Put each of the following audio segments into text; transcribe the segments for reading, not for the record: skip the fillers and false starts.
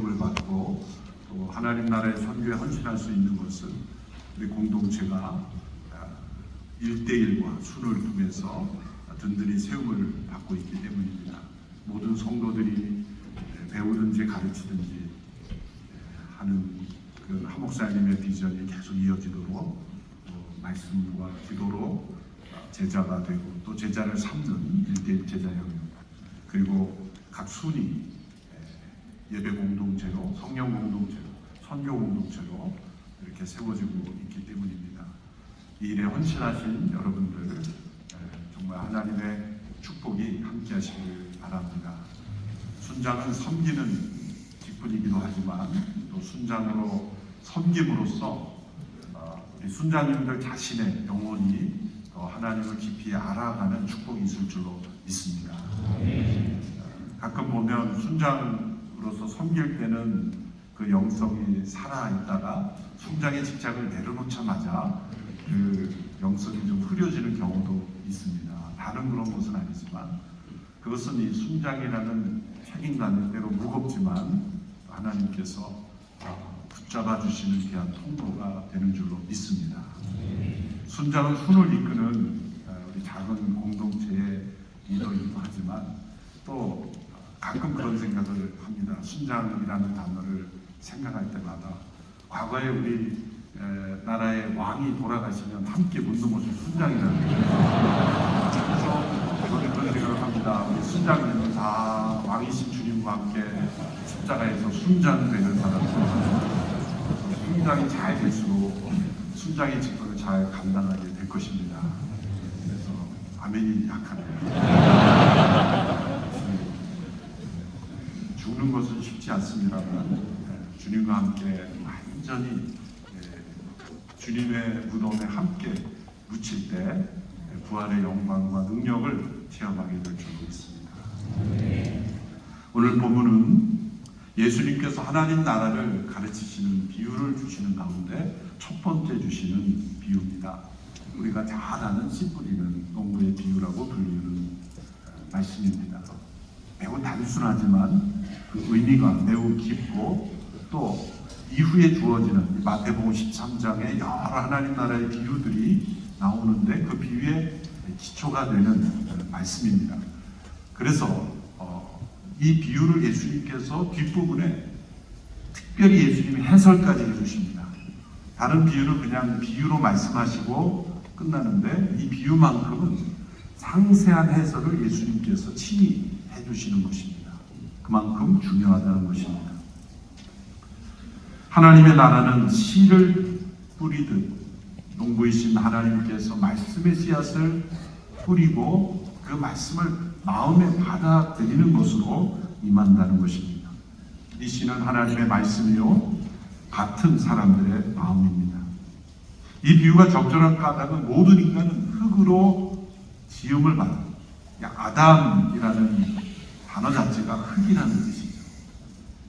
사명을 받고 또 하나님 나라의 선교에 헌신할 수 있는 것은 우리 공동체가 1대1과 순을 통해서 든든히 세움을 받고 있기 때문입니다. 모든 성도들이 배우든지 가르치든지 하는 그 한 목사님의 비전이 계속 이어지도록 말씀과 기도로 제자가 되고 또 제자를 삼는 1대1 제자형, 그리고 각 순이 예배 공동체로, 성령 공동체로, 선교 공동체로 이렇게 세워지고 있기 때문입니다. 이 일에 헌신하신 여러분들 정말 하나님의 축복이 함께 하시길 바랍니다. 순장은 섬기는 직분이기도 하지만 또 순장으로 섬김으로써 우리 순장님들 자신의 영혼이 더 하나님을 깊이 알아가는 축복이 있을 줄로 믿습니다. 가끔 보면 순장으로서 섬길 때는 그 영성이 살아있다가 순장의 직장을 내려놓자마자 그 영성이 좀 흐려지는 경우도 있습니다. 다른 그런 것은 아니지만 그것은 이 순장이라는 책임감이 때로 무겁지만 하나님께서 붙잡아 주시는 귀한 통로가 되는 줄로 믿습니다. 순장은 순을 이끄는 우리 작은 공동체의 리더이기도 하지만 또 가끔 그런 생각을 합니다. 순장이라는 단어를 생각할 때마다 과거에 우리 나라의 왕이 돌아가시면 함께 묻는 것이 순장이라는 거예요. 그래서 저는 그런 생각을 합니다. 우리 순장님은 다 왕이신 주님과 함께 십자가에서 순장되는 사람입니다. 순장이 잘 될수록 순장의 직분을 잘 감당하게 될 것입니다. 그래서 아멘이 약하네요. 죽는 것은 쉽지 않습니다만 주님과 함께 완전히 주님의 무덤에 함께 묻힐 때 부활의 영광과 능력을 체험하게 될 줄 믿습니다. 오늘 본문은 예수님께서 하나님 나라를 가르치시는 비유를 주시는 가운데 첫 번째 주시는 비유입니다. 우리가 잘 아는 씨 뿌리는 농부의 비유라고 불리는 말씀입니다. 매우 단순하지만 그 의미가 매우 깊고 또 이후에 주어지는 마태복음 13장에 여러 하나님 나라의 비유들이 나오는데 그 비유의 기초가 되는 말씀입니다. 그래서 이 비유를 예수님께서 뒷부분에 특별히 예수님이 해설까지 해주십니다. 다른 비유는 그냥 비유로 말씀하시고 끝나는데 이 비유만큼은 상세한 해설을 예수님께서 친히 해주시는 것입니다. 그만큼 중요하다는 것입니다. 하나님의 나라는 씨를 뿌리듯 농부이신 하나님께서 말씀의 씨앗을 뿌리고 그 말씀을 마음에 받아들이는 것으로 임한다는 것입니다. 이 씨는 하나님의 말씀이요 같은 사람들의 마음입니다. 이 비유가 적절한 까닭은 모든 인간은 흙으로 지음을 받은 아담이라는 단어 자체가 흙이라는 뜻이죠.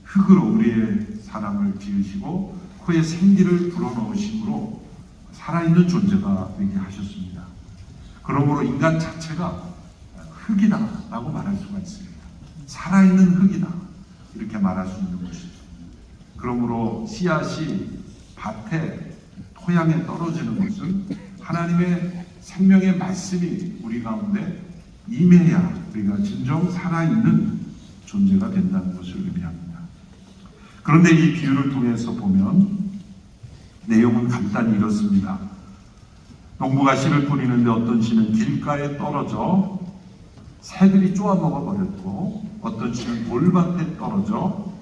흙으로 우리의 사람을 지으시고 코에 생기를 불어넣으심으로 살아있는 존재가 되게 하셨습니다. 그러므로 인간 자체가 흙이다 라고 말할 수가 있습니다. 살아있는 흙이다 이렇게 말할 수 있는 것이죠. 그러므로 씨앗이 밭에 토양에 떨어지는 것은 하나님의 생명의 말씀이 우리 가운데 임해야 우리가 진정 살아있는 존재가 된다는 것을 의미합니다. 그런데 이 비유를 통해서 보면 내용은 간단히 이렇습니다. 농부가 씨를 뿌리는데 어떤 씨는 길가에 떨어져 새들이 쪼아 먹어버렸고 어떤 씨는 돌밭에 떨어져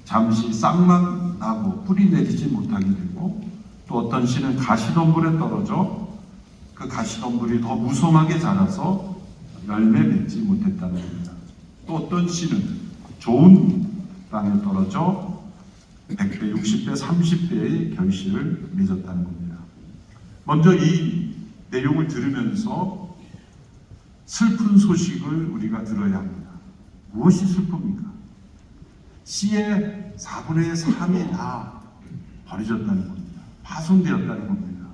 잠시 싹만 나고 뿌리 내리지 못하게 되고 또 어떤 씨는 가시덤불에 떨어져 그 가시덤불이 더 무성하게 자라서 열매 맺지 못했다는 겁니다. 또 어떤 씨는 좋은 땅에 떨어져 100배, 60배, 30배의 결실을 맺었다는 겁니다. 먼저 이 내용을 들으면서 슬픈 소식을 우리가 들어야 합니다. 무엇이 슬픕니까? 씨의 4분의 3이 다 버려졌다는 겁니다. 파손되었다는 겁니다.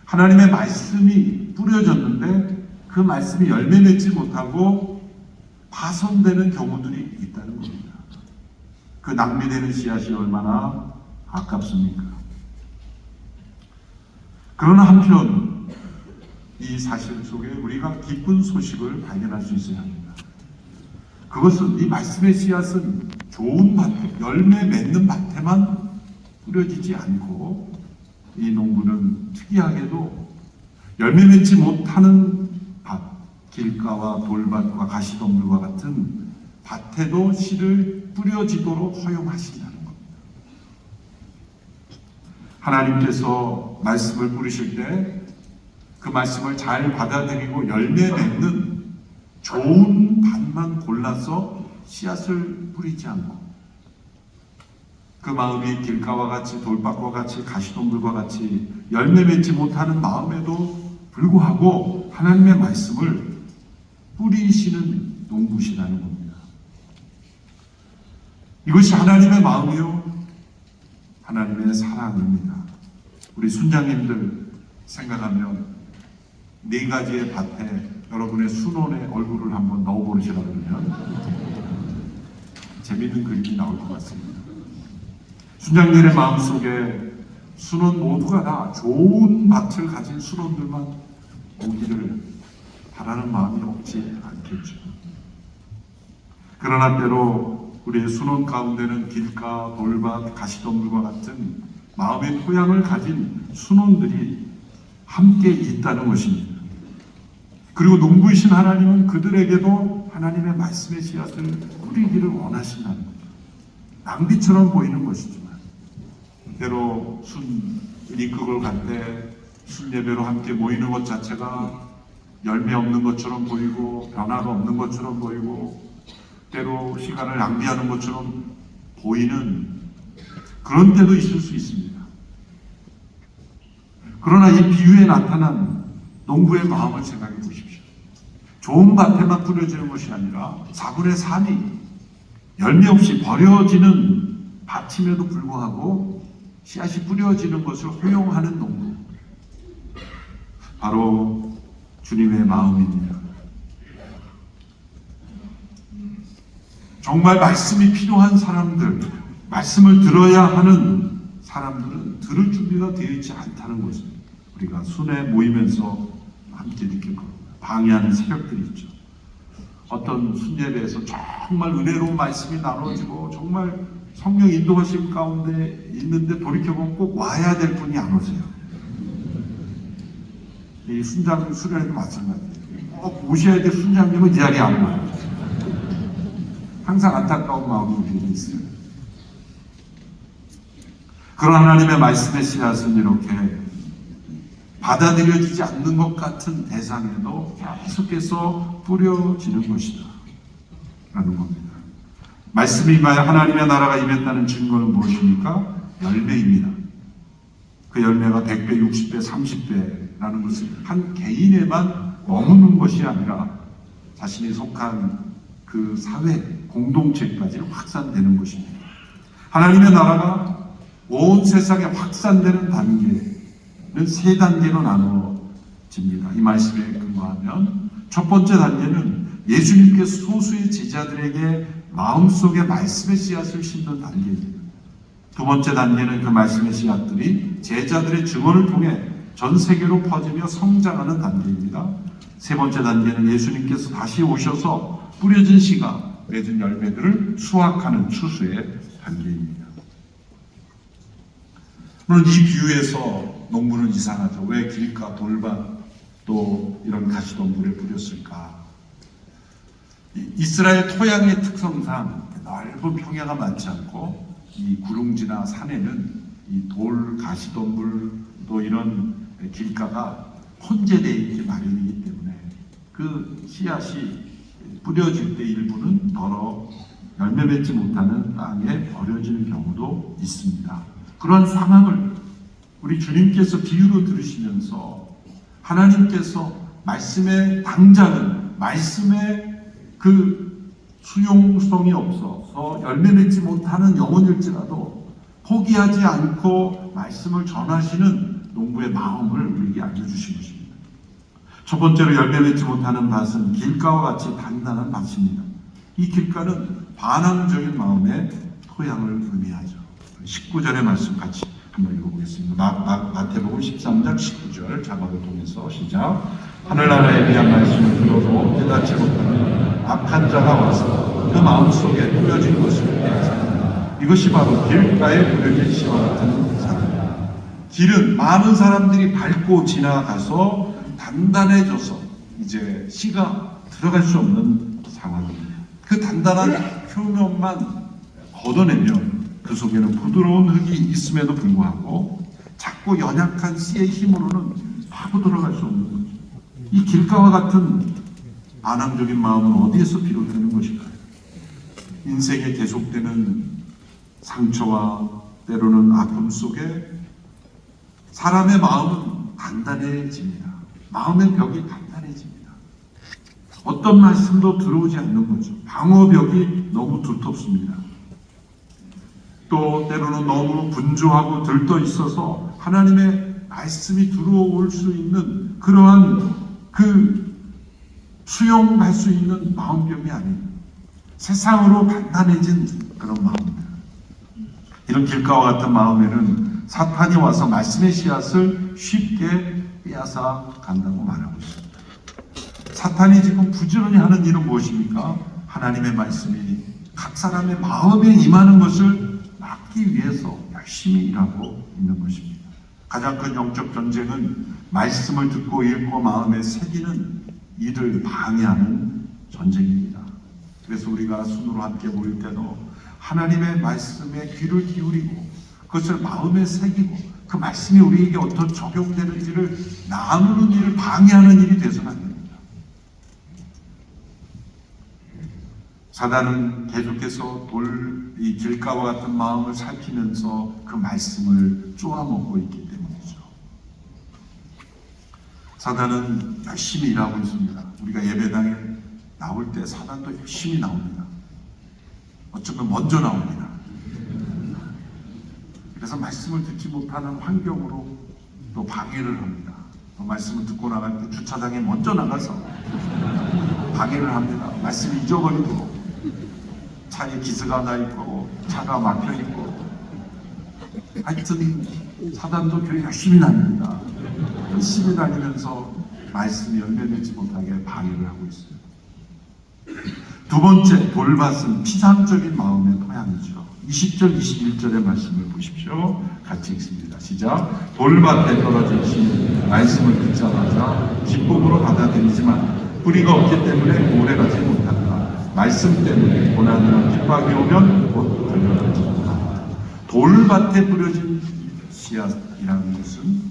하나님의 말씀이 뿌려졌는데 그 말씀이 열매 맺지 못하고 파손되는 경우들이 있다는 겁니다. 그 낭비되는 씨앗이 얼마나 아깝습니까? 그러나 한편 이 사실 속에 우리가 기쁜 소식을 발견할 수 있어야 합니다. 그것은 이 말씀의 씨앗은 좋은 밭에, 열매 맺는 밭에만 뿌려지지 않고 이 농부는 특이하게도 열매 맺지 못하는 밭, 길가와 돌밭과 가시덤불과 같은 밭에도 씨를 뿌려지도록 허용하신다는 겁니다. 하나님께서 말씀을 뿌리실 때 그 말씀을 잘 받아들이고 열매 맺는 좋은 밭만 골라서 씨앗을 뿌리지 않고 그 마음이 길가와 같이 돌밭과 같이 가시덤불과 같이 열매 맺지 못하는 마음에도 불구하고 하나님의 말씀을 뿌리시는 농부시라는 겁니다. 이것이 하나님의 마음이요 하나님의 사랑입니다. 우리 순장님들 생각하면 4가지의 밭에 여러분의 순원의 얼굴을 한번 넣어보시라 그러면 재미있는 그림이 나올 것 같습니다. 순장님의 마음속에 순원 모두가 다 좋은 밭을 가진 순원들만 오기를 바라는 마음이 없지 않겠죠. 그러나 때로 우리의 순원 가운데는 길가, 돌밭, 가시덤불과 같은 마음의 토양을 가진 순원들이 함께 있다는 것입니다. 그리고 농부이신 하나님은 그들에게도 하나님의 말씀의 씨앗을 뿌리기를 원하신다는 겁니다. 낭비처럼 보이는 것이지만 때로 리크걸 갈 때 순예배로 함께 모이는 것 자체가 열매 없는 것처럼 보이고 변화가 없는 것처럼 보이고 때로 시간을 낭비하는 것처럼 보이는 그런 때도 있을 수 있습니다. 그러나 이 비유에 나타난 농부의 마음을 생각해 보십시오. 좋은 밭에만 뿌려지는 것이 아니라 4분의 3이 열매 없이 버려지는 밭임에도 불구하고 씨앗이 뿌려지는 것을 허용하는 농부. 바로 주님의 마음입니다. 정말 말씀이 필요한 사람들, 말씀을 들어야 하는 사람들은 들을 준비가 되어 있지 않다는 것을 우리가 순회 모이면서 함께 느낄 겁니다. 방해하는 새벽들이 있죠. 어떤 순예배에서 정말 은혜로운 말씀이 나눠지고 정말 성령 인도하심 가운데 있는데 돌이켜보면 꼭 와야 될 분이 안 오세요. 이 순장 수련회도 마찬가지예요. 꼭 오셔야 될 순장님은 이 자리에 안 와요. 항상 안타까운 마음이 우리에게 있어요. 그런 하나님의 말씀의 씨앗은 이렇게 받아들여지지 않는 것 같은 대상에도 계속해서 뿌려지는 것이다 라는 겁니다. 말씀이 임하여 하나님의 나라가 임했다는 증거는 무엇입니까? 열매입니다. 그 열매가 100배, 60배, 30배라는 것은 한 개인에만 머무는 것이 아니라 자신이 속한 그 사회, 공동체까지 확산되는 것입니다. 하나님의 나라가 온 세상에 확산되는 단계는 3단계로 나누어집니다. 이 말씀에 근거하면 첫 번째 단계는 예수님께서 소수의 제자들에게 마음속에 말씀의 씨앗을 심는 단계입니다. 두 번째 단계는 그 말씀의 씨앗들이 제자들의 증언을 통해 전 세계로 퍼지며 성장하는 단계입니다. 세 번째 단계는 예수님께서 다시 오셔서 뿌려진 씨가 맺은 열매들을 수확하는 추수의 단계입니다. 물론 이 비유에서 농부는 이상하죠. 왜 길가, 돌밭, 또 이런 가시덤불에 뿌렸을까? 이스라엘 토양의 특성상 넓은 평야가 많지 않고 이 구릉지나 산에는 이 돌, 가시덤불 또 이런 길가가 혼재되어 있기 마련이기 때문에 그 씨앗이 뿌려질 때 일부는 더러 열매 맺지 못하는 땅에 버려지는 경우도 있습니다. 그런 상황을 우리 주님께서 비유로 들으시면서 하나님께서 말씀의 당장은 말씀의 그 수용성이 없어서 열매 맺지 못하는 영혼일지라도 포기하지 않고 말씀을 전하시는 농부의 마음을 우리에게 알려주신 것입니다. 첫 번째로 열매 맺지 못하는 밭은 길가와 같이 단단한 밭입니다. 이 길가는 반항적인 마음에 토양을 의미하죠. 19절의 말씀 같이 한번 읽어보겠습니다. 마태복음 13장 19절 자막을 통해서 시작. 하늘나라에 대한 말씀을 들어도 깨닫지 못하는 악한 자가 와서 그 마음속에 뿌려진 것을 빼앗아 이것이 바로 길가에 뿌려진 씨와 같은 사람입니다. 길은 많은 사람들이 밟고 지나가서 단단해져서 이제 씨가 들어갈 수 없는 상황입니다. 그 단단한 표면만 걷어내면 그 속에는 부드러운 흙이 있음에도 불구하고 작고 연약한 씨의 힘으로는 파고 들어갈 수 없는 거죠. 이 길가와 같은 반항적인 마음은 어디에서 비롯되는 것일까요? 인생에 계속되는 상처와 때로는 아픔 속에 사람의 마음은 단단해집니다. 마음의 벽이 단단해집니다. 어떤 말씀도 들어오지 않는 거죠. 방어벽이 너무 두텁습니다. 또 때로는 너무 분주하고 들떠 있어서 하나님의 말씀이 들어올 수 있는 그러한 그 수용할 수 있는 마음병이 아닌 세상으로 단단해진 그런 마음입니다. 이런 길가와 같은 마음에는 사탄이 와서 말씀의 씨앗을 쉽게 빼앗아 간다고 말하고 있습니다. 사탄이 지금 부지런히 하는 일은 무엇입니까? 하나님의 말씀이 각 사람의 마음에 임하는 것을 막기 위해서 열심히 일하고 있는 것입니다. 가장 큰 영적 전쟁은 말씀을 듣고 읽고 마음에 새기는 이를 방해하는 전쟁입니다. 그래서 우리가 순으로 함께 모일 때도 하나님의 말씀에 귀를 기울이고 그것을 마음에 새기고 그 말씀이 우리에게 어떻게 적용되는지를 나누는 일을 방해하는 일이 되서는 안 됩니다. 사단은 계속해서 이 길가와 같은 마음을 살피면서 그 말씀을 쪼아먹고 있기 때문이죠. 사단은 열심히 일하고 있습니다. 우리가 예배당에 나올 때 사단도 열심히 나옵니다. 어쩌면 먼저 나옵니다. 그래서 말씀을 듣지 못하는 환경으로 또 방해를 합니다. 또 말씀을 듣고 나갈 때 주차장에 먼저 나가서 방해를 합니다. 말씀 잊어버리고 차에 기스가 나 있고 차가 막혀 있고 하여튼 사단도 교회 열심히 다닙니다. 열심히 다니면서 말씀이 열매맺지 못하게 방해를 하고 있어요. 두 번째 돌밭은 피상적인 마음의 토양이죠. 20절 21절의 말씀을 보십시오. 같이 읽습니다. 시작. 돌밭에 떨어진 씨 말씀을 듣자마자 기쁨으로 받아들이지만 뿌리가 없기 때문에 오래가지 못한다. 말씀 때문에 고난이나 핍박이 오면 곧 걸려들지 못한다. 돌밭에 뿌려진 씨앗이라는 것은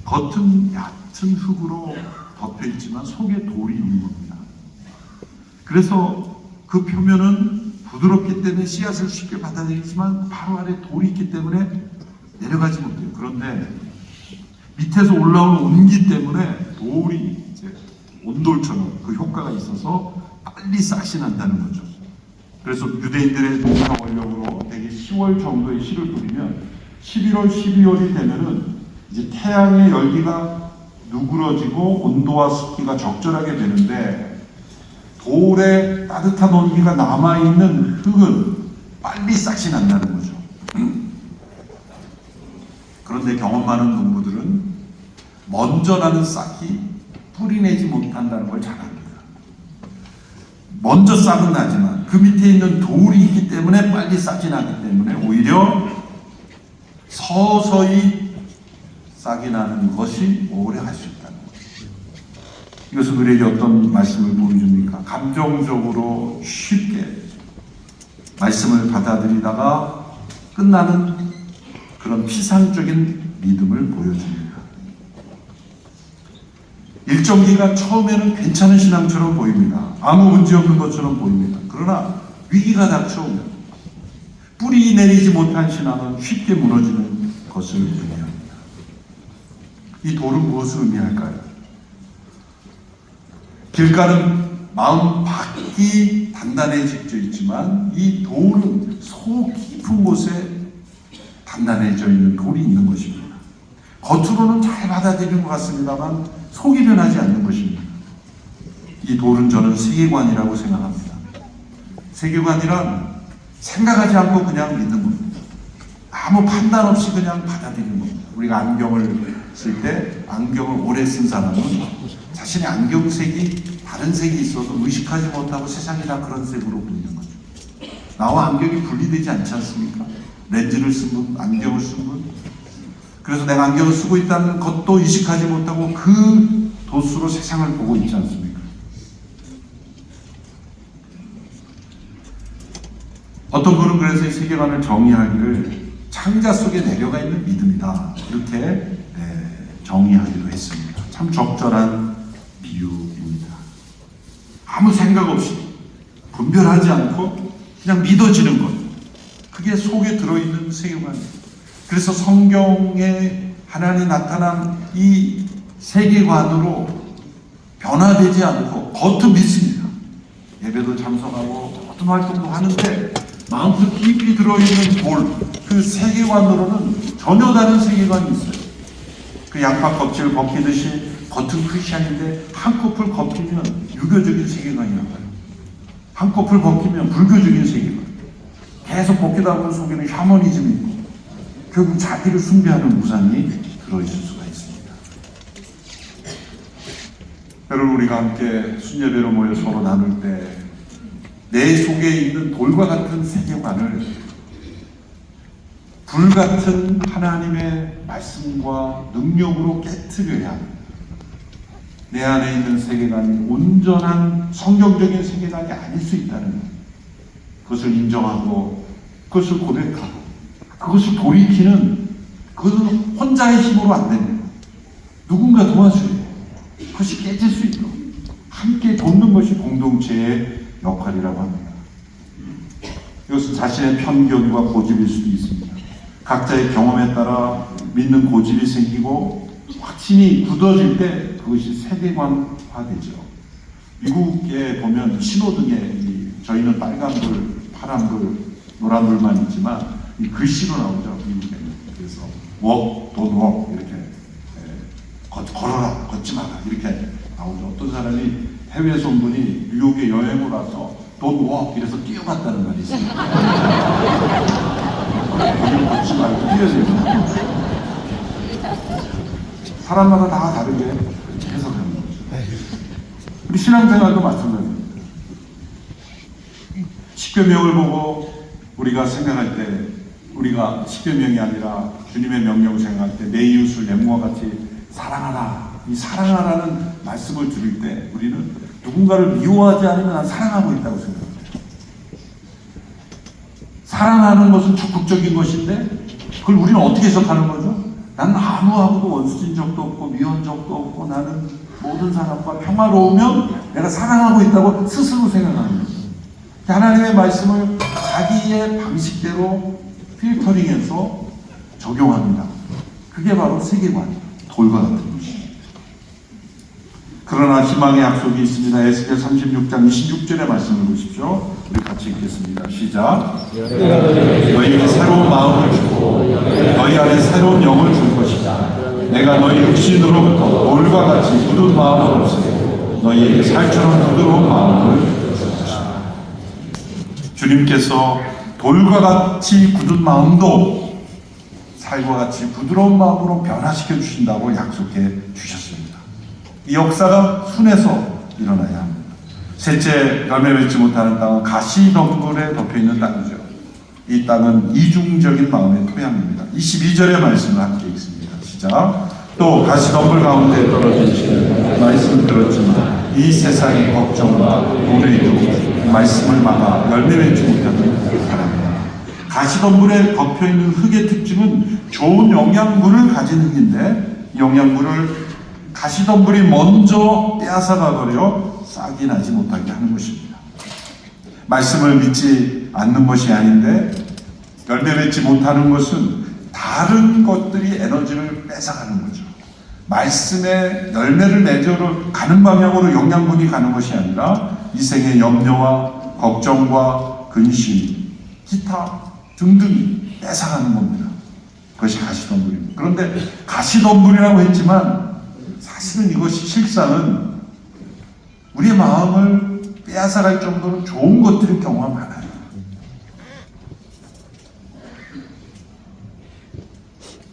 겉은 얕은 흙으로 덮여있지만 속에 돌이 있는 겁니다. 그래서 그 표면은 부드럽기 때문에 씨앗을 쉽게 받아들이지만 바로 아래 돌이 있기 때문에 내려가지 못해요. 그런데 밑에서 올라오는 온기 때문에 돌이 이제 온돌처럼 그 효과가 있어서 빨리 싹이 난다는 거죠. 그래서 유대인들의 농사 원력으로 대개 10월 정도에 씨를 뿌리면 11월, 12월이 되면은 이제 태양의 열기가 누그러지고 온도와 습기가 적절하게 되는데 돌에 따뜻한 온기가 남아있는 흙은 빨리 싹이 난다는 거죠. 그런데 경험 많은 농부들은 먼저 나는 싹이 뿌리내지 못한다는 걸 잘 압니다. 먼저 싹은 나지만 그 밑에 있는 돌이 있기 때문에 빨리 싹이 나기 때문에 오히려 서서히 싹이 나는 것이 오래 할 수 있다는 거죠. 이것은 우리에게 어떤 말씀을 보여줍니까? 감정적으로 쉽게 말씀을 받아들이다가 끝나는 그런 피상적인 믿음을 보여줍니다. 일정 기간 처음에는 괜찮은 신앙처럼 보입니다. 아무 문제 없는 것처럼 보입니다. 그러나 위기가 닥쳐오면 뿌리 내리지 못한 신앙은 쉽게 무너지는 것을 의미합니다. 이 돌은 무엇을 의미할까요? 길가는 마음 밖이 단단해져 있지만 이 돌은 속 깊은 곳에 단단해져 있는 돌이 있는 것입니다. 겉으로는 잘 받아들이는 것 같습니다만 속이 변하지 않는 것입니다. 이 돌은 저는 세계관이라고 생각합니다. 세계관이란 생각하지 않고 그냥 믿는 겁니다. 아무 판단 없이 그냥 받아들이는 겁니다. 우리가 안경을 쓸 때 안경을 오래 쓴 사람은 자신의 안경색이 다른 색이 있어도 의식하지 못하고 세상이 다 그런 색으로 보이는 거죠. 나와 안경이 분리되지 않지 않습니까? 렌즈를 쓴 분, 안경을 쓴 분. 그래서 내가 안경을 쓰고 있다는 것도 의식하지 못하고 그 도수로 세상을 보고 있지 않습니까? 어떤 분은 그래서 이 세계관을 정의하기를 창자 속에 내려가 있는 믿음이다, 이렇게 정의하기도 했습니다. 참 적절한 비유입니다. 아무 생각 없이 분별하지 않고 그냥 믿어지는 것, 그게 속에 들어있는 세계관이에요. 그래서 성경에 하나님이 나타난 이 세계관으로 변화되지 않고 겉은 믿습니다. 예배도 참석하고 어떤 활동도 하는데 마음속 깊이 들어있는 그 세계관으로는 전혀 다른 세계관이 있어요. 그 양파 껍질을 벗기듯이 겉은 크리스찬인데 한꺼풀 벗기면 유교적인 세계관이 나와요. 한꺼풀 벗기면 불교적인 세계관. 계속 벗기다 보면 속에는 샤머니즘이 있고 결국 자기를 숭배하는 우상이 들어있을 수가 있습니다. 여러분, 우리가 함께 순예배로 모여 서로 나눌 때 내 속에 있는 돌과 같은 세계관을 불같은 하나님의 말씀과 능력으로 깨트려야 내 안에 있는 세계관이 온전한 성경적인 세계관이 아닐 수 있다는 것, 그것을 인정하고 그것을 고백하고 그것을 돌이키는, 그것은 혼자의 힘으로 안 됩니다. 누군가 도와줘야 돼요. 그것이 깨질 수 있도록 함께 돕는 것이 공동체의 역할이라고 합니다. 이것은 자신의 편견과 고집일 수도 있습니다. 각자의 경험에 따라 믿는 고집이 생기고 확신이 굳어질 때 그것이 세계관화되죠. 미국에 보면 신호등에 저희는 빨간불, 파란불, 노란불만 있지만 이 글씨로 나오죠. 미국에는. 그래서 walk, don't walk 이렇게 걸어라, 걷지 마라 이렇게 나오죠. 어떤 사람이 해외에서 온 분이 뉴욕에 여행을 와서 don't walk 이래서 뛰어갔다는 말이 있어요. 거기를 걷지 말고 뛰어야 돼요. 사람마다 다 다르게 해석하는 거죠. 우리 신앙생활도 마찬가지입니다. 십계명을 보고 우리가 생각할 때, 우리가 십계명이 아니라 주님의 명령 생각할 때 내 이웃을 내 몸과 같이 사랑하라, 이 사랑하라는 말씀을 들을 때 우리는 누군가를 미워하지 않으면 난 사랑하고 있다고 생각합니다. 사랑하는 것은 적극적인 것인데 그걸 우리는 어떻게 해석하는 거죠? 나는 아무하고도 원수진 적도 없고 미워한 적도 없고 나는 모든 사람과 평화로우면 내가 사랑하고 있다고 스스로 생각하는 거죠. 하나님의 말씀을 자기의 방식대로 필터링해서 적용합니다. 그게 바로 세계관, 돌과 같은 것입니다. 그러나 희망의 약속이 있습니다. 에스겔 36장 26절의 말씀을 보십시오. 우리 같이 읽겠습니다. 시작. 너희에게 새로운 마음을 주고 너희 안에 새로운 영을 줄 것이다. 내가 너희 육신으로부터 돌과 같이 굳은 마음을 없애고 너희에게 살처럼 부드러운 마음을 줄 것이다. 주님께서 돌과 같이 굳은 마음도 살과 같이 부드러운 마음으로 변화시켜 주신다고 약속해 주셨습니다. 이 역사가 순에서 일어나야 합니다. 셋째, 열매 맺지 못하는 땅은 가시덤불에 덮여있는 땅이죠. 이 땅은 이중적인 마음의 토양입니다. 22절의 말씀을 함께 읽습니다. 시작. 또 가시덤불 가운데 떨어지시는 말씀을 들었지만 이 세상의 걱정과 돈의 유 말씀을 막아 열매 맺지 못하는 사람이다. 가시덤불에 덮여있는 흙의 특징은 좋은 영양분을 가진 흙인데 영양분을 가시덤불이 먼저 빼앗아가 버려 싹이 나지 못하게 하는 것입니다. 말씀을 믿지 않는 것이 아닌데 열매 맺지 못하는 것은 다른 것들이 에너지를 뺏어가는 거죠. 말씀에 열매를 맺어 가는 방향으로 영양분이 가는 것이 아니라 이 생의 염려와 걱정과 근심, 기타 등등이 뺏어가는 겁니다. 그것이 가시덤불입니다. 그런데 가시덤불이라고 했지만 사실은 이것이 실상은 우리의 마음을 빼앗아갈 정도로 좋은 것들일 경우가 많아요.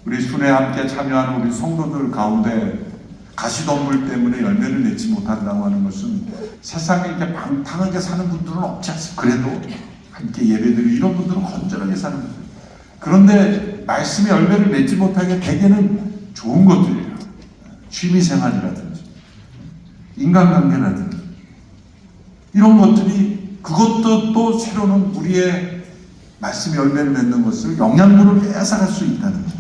우리 순회에 함께 참여하는 우리 성도들 가운데 가시덤불 때문에 열매를 맺지 못한다고 하는 것은 세상에 이렇게 방탕하게 사는 분들은 없지 않습니까? 그래도 함께 예배드리고 이런 분들은 건전하게 사는 분들. 그런데 말씀의 열매를 맺지 못하게 대개는 좋은 것들이에요. 취미생활이라든지 인간관계라든지 이런 것들이, 그것도 또 새로는 우리의 말씀의 열매를 맺는 것을 영양분을 빼앗아갈 수 있다는 거죠.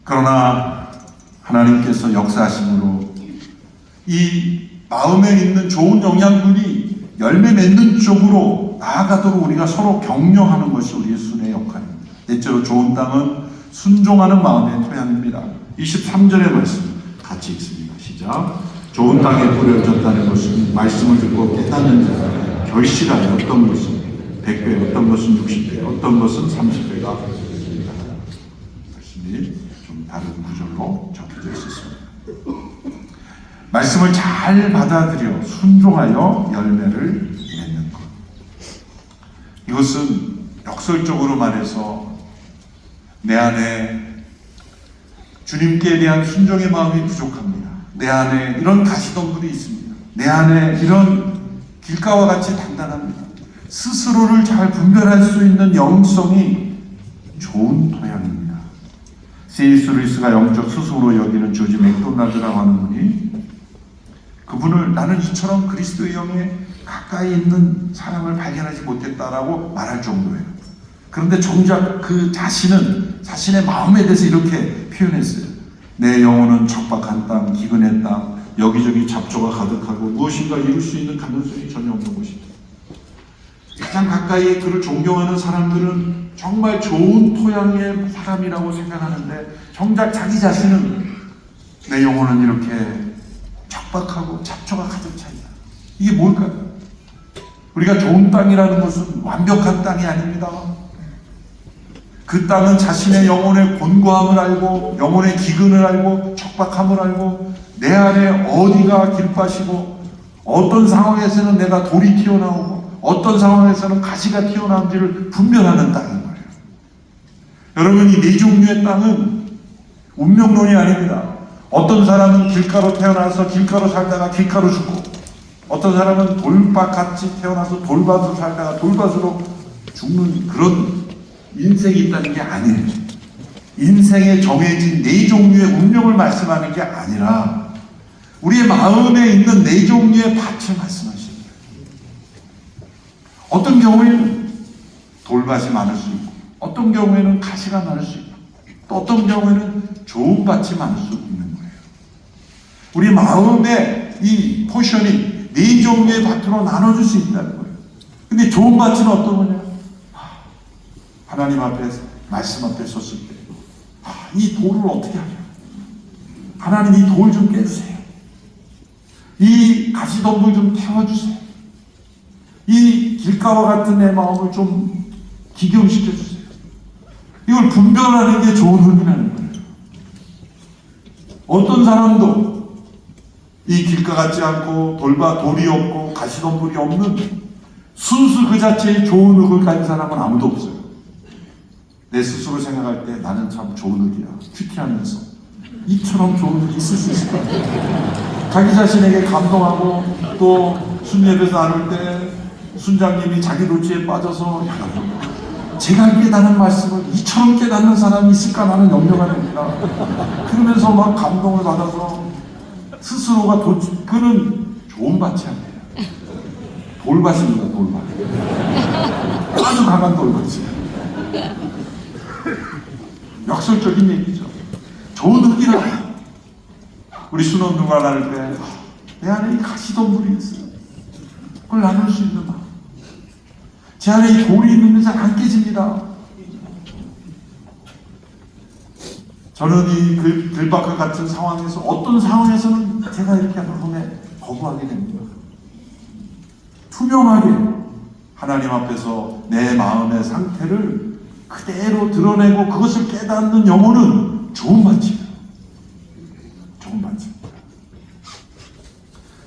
그러나 하나님께서 역사하심으로 이 마음에 있는 좋은 영양분이 열매 맺는 쪽으로 나아가도록 우리가 서로 격려하는 것이 우리의 순회의 역할입니다. 넷째로 좋은 땅은 순종하는 마음의 토양입니다. 23절의 말씀 같이 읽습니다. 시작. 좋은 땅에 뿌려졌다는 것은 말씀을 듣고 깨닫는 자가 결실하여 어떤 것은 100배, 어떤 것은 60배, 어떤 것은 30배가 됩니다. 말씀이 좀 다른 구절로 적혀져 있었습니다. 말씀을 잘 받아들여 순종하여 열매를 맺는 것. 이것은 역설적으로 말해서 내 안에 주님께 대한 순종의 마음이 부족합니다. 내 안에 이런 가시덤불이 있습니다. 내 안에 이런 길가와 같이 단단합니다. 스스로를 잘 분별할 수 있는 영성이 좋은 토양입니다. C.S. 루이스가 영적 스승으로 여기는 조지 맥도날드라고 하는 분이, 그분을 나는 이처럼 그리스도의 영에 가까이 있는 사람을 발견하지 못했다라고 말할 정도예요. 그런데 정작 그 자신은 자신의 마음에 대해서 이렇게 표현했어요. 내 영혼은 척박한 땅, 기근의 땅, 여기저기 잡초가 가득하고 무엇인가 이룰 수 있는 가능성이 전혀 없는 곳이다. 가장 가까이 그를 존경하는 사람들은 정말 좋은 토양의 사람이라고 생각하는데 정작 자기 자신은 내 영혼은 이렇게 척박하고 잡초가 가득 차 있다. 이게 뭘까요? 우리가 좋은 땅이라는 것은 완벽한 땅이 아닙니다. 그 땅은 자신의 영혼의 곤고함을 알고 영혼의 기근을 알고 척박함을 알고 내 안에 어디가 길바시고 어떤 상황에서는 내가 돌이 튀어나오고 어떤 상황에서는 가시가 튀어나온지를 분별하는 땅인 거예요. 여러분, 이 네 종류의 땅은 운명론이 아닙니다. 어떤 사람은 길가로 태어나서 길가로 살다가 길가로 죽고, 어떤 사람은 돌밭같이 태어나서 돌밭으로 살다가 돌밭으로 죽는 그런 인생이 있다는 게 아니에요. 인생에 정해진 네 종류의 운명을 말씀하는 게 아니라 우리의 마음에 있는 네 종류의 밭을 말씀하시는 거예요. 어떤 경우에는 돌밭이 많을 수 있고, 어떤 경우에는 가시가 많을 수 있고, 또 어떤 경우에는 좋은 밭이 많을 수 있는 거예요. 우리 마음의 이 포션이 네 종류의 밭으로 나눠줄 수 있다는 거예요. 근데 좋은 밭은 어떤 거냐? 하나님 앞에, 말씀 앞에 섰을 때, 이 돌을 어떻게 하냐? 하나님, 이 돌 좀 깨주세요. 이 가시덤불 좀 태워주세요. 이 길가와 같은 내 마음을 좀 기경시켜주세요. 이걸 분별하는 게 좋은 흙이라는 거예요. 어떤 사람도 이 길가 같지 않고 돌이 없고 가시덤불이 없는 순수 그 자체의 좋은 흙을 가진 사람은 아무도 없어요. 내 스스로 생각할 때 나는 참 좋은 흙이야. 큐티하면서 이처럼 좋은 흙이 있을 수 있을까? 자기 자신에게 감동하고 또 순예배에서 나눌 때 순장님이 자기 노치에 빠져서 제가 깨닫는 말씀을 이처럼 깨닫는 사람이 있을까 나는 염려가 됩니다. 그러면서 막 감동을 받아서 스스로가 그는 좋은 밭이 아니에요. 돌밭입니다. 돌밭. 아주 강한 돌밭이에요. 역설적인 얘기죠. 좋은 흙이라. 우리 신혼부가 나눌 때 내 안에 이 가시덤불이 있어요. 그걸 나눌 수 있는 마음. 제 안에 이 돌이 있는데 잘 안 깨집니다. 저는 이 들박과 같은 상황에서 어떤 상황에서는 제가 이렇게 마음에 거부하게 됩니다. 투명하게 하나님 앞에서 내 마음의 상태를 그대로 드러내고 그것을 깨닫는 영혼은 좋은 밭이에요. 좋은 밭입니다.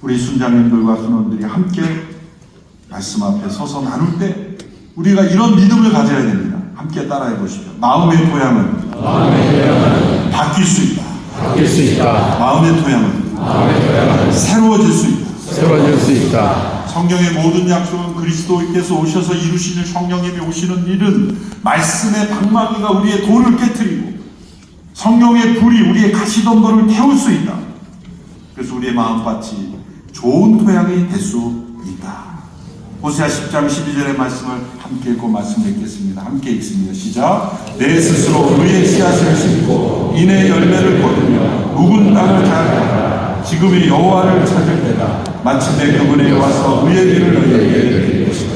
우리 순장님들과 순원들이 함께 말씀 앞에 서서 나눌 때 우리가 이런 믿음을 가져야 됩니다. 함께 따라해 보시죠. 마음의 토양은 바뀔 수 있다. 마음의 토양은 새로워질 수 있다. 성경의 모든 약속은 그리스도께서 오셔서 이루시는, 성령님이 오시는 일은 말씀의 방망이가 우리의 돌을 깨트리고 성령의 불이 우리의 가시덤불을 태울 수 있다. 그래서 우리의 마음밭이 좋은 토양이 될 수 있다. 호세아 10장 12절의 말씀을 함께 읽고 말씀 맺겠습니다. 함께 읽습니다. 시작. 내 스스로 의의 씨앗을 심고 인의 열매를 거두며 묵은 땅을 잘하라. 지금이 여호와를 찾을 때다. 마침내 그분에게 와서 의의 길을 너희에게 드릴 것이다.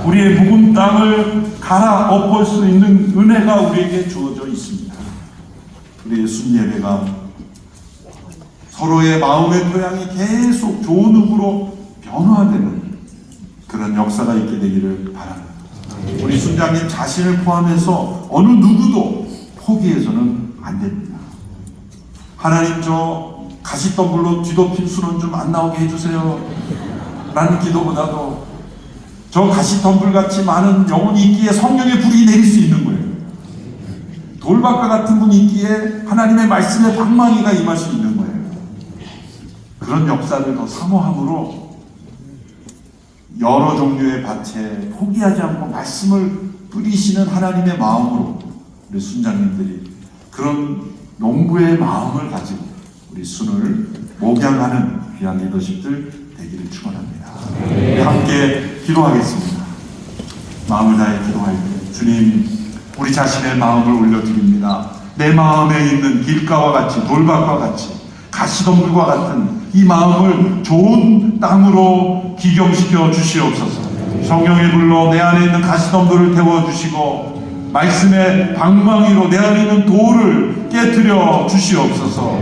우리의 묵은 땅을 갈아 엎을 수 있는 은혜가 우리에게 주어져 있습니다. 우리의 순예배가 서로의 마음의 토양이 계속 좋은 흙으로 변화되는 그런 역사가 있게 되기를 바랍니다. 우리 순장님 자신을 포함해서 어느 누구도 포기해서는 안 됩니다. 하나님, 저 가시덤불로 뒤덮인 수는 좀 안 나오게 해주세요 라는 기도보다도 저 가시덤불같이 많은 영혼이 있기에 성령의 불이 내릴 수 있는 거예요. 돌밭과 같은 분이 있기에 하나님의 말씀의 방망이가 임할 수 있는 거예요. 그런 역사를 더 사모함으로 여러 종류의 밭에 포기하지 않고 말씀을 뿌리시는 하나님의 마음으로 우리 순장님들이 그런 농부의 마음을 가지고 우리 순을 목양하는 귀한 리더십들 되기를 축원합니다. 우리 함께 기도하겠습니다. 마음을 다해 기도할 때 주님, 우리 자신의 마음을 올려드립니다. 내 마음에 있는 길가와 같이, 돌밭과 같이, 가시덤불과 같은 이 마음을 좋은 땅으로 기경시켜 주시옵소서. 성령의 불로 내 안에 있는 가시덤불을 태워주시고 말씀의 방망이로 내 안에 있는 돌을 깨뜨려 주시옵소서.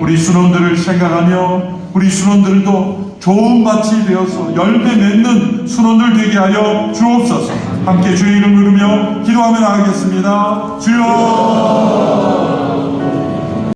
우리 순원들을 생각하며 우리 순원들도 좋은 밭이 되어서 열매 맺는 순원들 되게 하여 주옵소서. 함께 주의 이름 부르며 기도하며 나가겠습니다. 주여